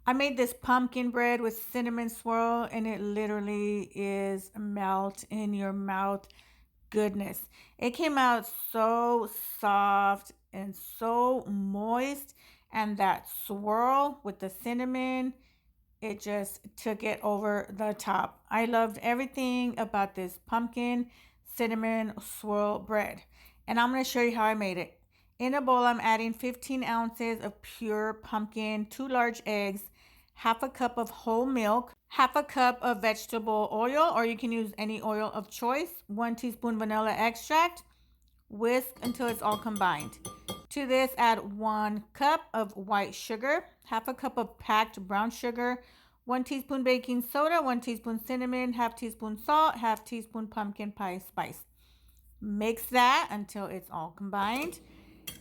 I made this pumpkin bread with cinnamon swirl, and it literally is melt in your mouth goodness. It came out so soft and so moist, and that swirl with the cinnamon, it just took it over the top. I loved everything about this pumpkin cinnamon swirl bread. And I'm going to show you how I made it. In a bowl, I'm adding 15 ounces of pure pumpkin, 2 large eggs, half a cup of whole milk, half a cup of vegetable oil, or you can use any oil of choice, 1 teaspoon vanilla extract. Whisk until it's all combined. To this, add 1 cup of white sugar, half a cup of packed brown sugar, 1 teaspoon baking soda, 1 teaspoon cinnamon, half teaspoon salt, half teaspoon pumpkin pie spice. Mix that until it's all combined.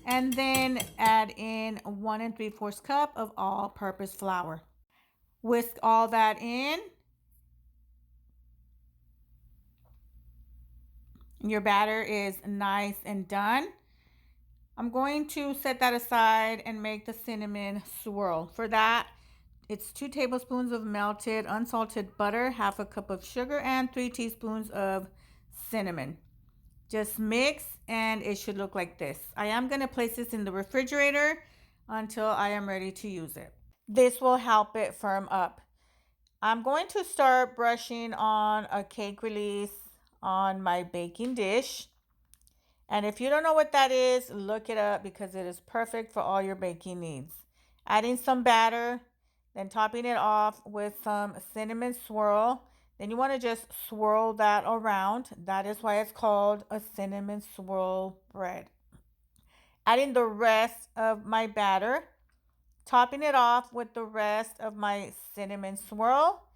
And then add in 1 3/4 cup of all-purpose flour. Whisk all that in. Your batter is nice and done. I'm going to set that aside and make the cinnamon swirl. For that, it's 2 tablespoons of melted unsalted butter, half a cup of sugar, and 3 teaspoons of cinnamon. Just mix and it should look like this. I am going to place this in the refrigerator until I am ready to use it. This will help it firm up. I'm going to start brushing on a cake release on my baking dish. And if you don't know what that is, look it up because it is perfect for all your baking needs. Adding some batter, then topping it off with some cinnamon swirl. Then you want to just swirl that around. That is why it's called a cinnamon swirl bread. Adding the rest of my batter, topping it off with the rest of my cinnamon swirl,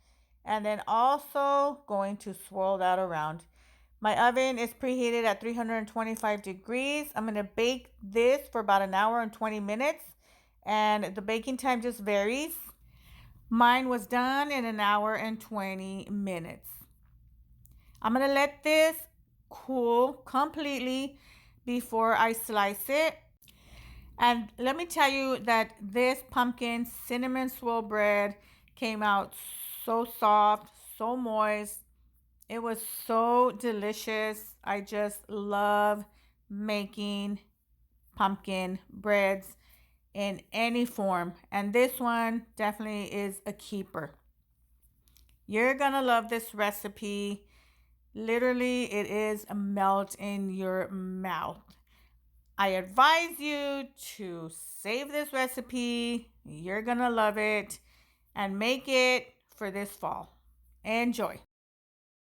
and then also going to swirl that around. My oven is preheated at 325 degrees. I'm going to bake this for about an hour and 20 minutes, and the baking time just varies. Mine was done in an hour and 20 minutes. I'm going to let this cool completely before I slice it. And let me tell you that this pumpkin cinnamon swirl bread came out so soft, so moist. It was so delicious. I just love making pumpkin breads in any form. And this one definitely is a keeper. You're going to love this recipe. Literally, it is a melt in your mouth. I advise you to save this recipe. You're going to love it and make it for this fall. Enjoy.